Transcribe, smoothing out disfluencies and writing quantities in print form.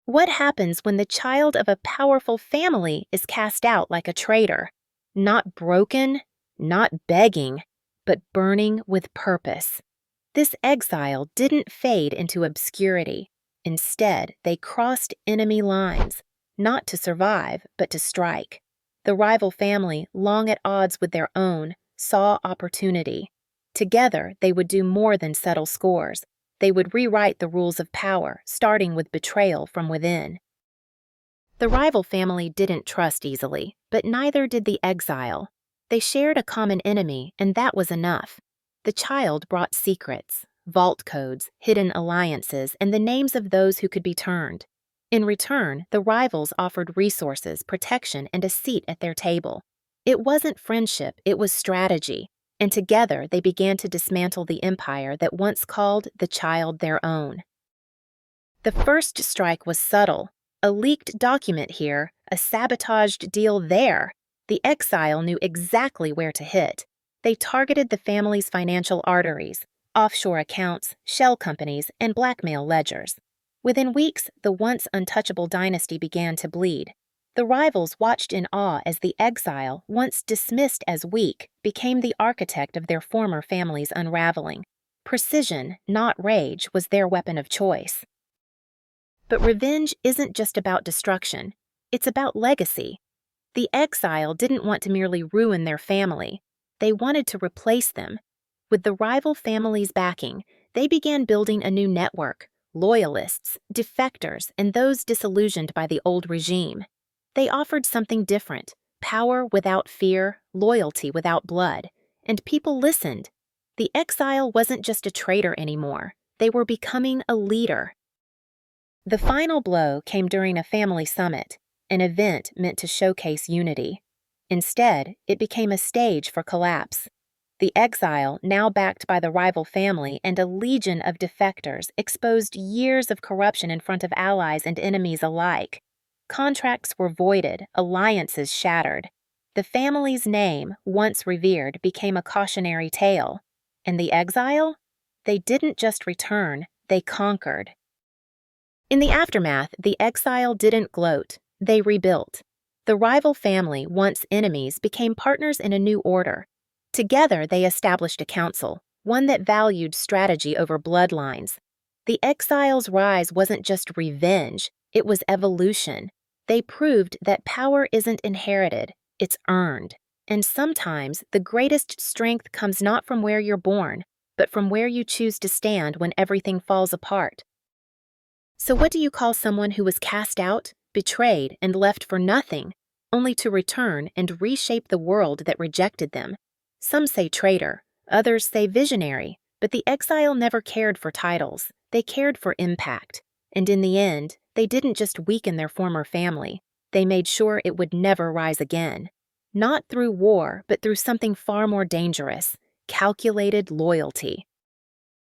What happens when the child of a powerful family is cast out like a traitor? Not broken, not begging, but burning with purpose. This exile didn't fade into obscurity. Instead, they crossed enemy lines, not to survive, but to strike. The rival family, long at odds with their own, saw opportunity. Together, they would do more than settle scores. They would rewrite the rules of power, starting with betrayal from within. The rival family didn't trust easily, but neither did the exile. They shared a common enemy, and that was enough. The child brought secrets, vault codes, hidden alliances, and the names of those who could be turned. In return, the rivals offered resources, protection, and a seat at their table. It wasn't friendship, it was strategy. And together they began to dismantle the empire that once called the child their own. The first strike was subtle. A leaked document here, a sabotaged deal there. The exile knew exactly where to hit. They targeted the family's financial arteries, offshore accounts, shell companies, and blackmail ledgers. Within weeks, the once untouchable dynasty began to bleed. The rivals watched in awe as the exile, once dismissed as weak, became the architect of their former family's unraveling. Precision, not rage, was their weapon of choice. But revenge isn't just about destruction. It's about legacy. The exile didn't want to merely ruin their family. They wanted to replace them. With the rival family's backing, they began building a new network: loyalists, defectors, and those disillusioned by the old regime. They offered something different: power without fear, loyalty without blood. And people listened. The exile wasn't just a traitor anymore. They were becoming a leader. The final blow came during a family summit, an event meant to showcase unity. Instead, it became a stage for collapse. The exile, now backed by the rival family and a legion of defectors, exposed years of corruption in front of allies and enemies alike. Contracts were voided, alliances shattered. The family's name, once revered, became a cautionary tale. And the exile? They didn't just return, they conquered. In the aftermath, the exile didn't gloat, they rebuilt. The rival family, once enemies, became partners in a new order. Together, they established a council, one that valued strategy over bloodlines. The exile's rise wasn't just revenge, it was evolution. They proved that power isn't inherited, it's earned. And sometimes, the greatest strength comes not from where you're born, but from where you choose to stand when everything falls apart. So what do you call someone who was cast out, betrayed, and left for nothing, only to return and reshape the world that rejected them? Some say traitor, others say visionary, but the exile never cared for titles. They cared for impact. And in the end, they didn't just weaken their former family. They made sure it would never rise again. Not through war, but through something far more dangerous: calculated loyalty.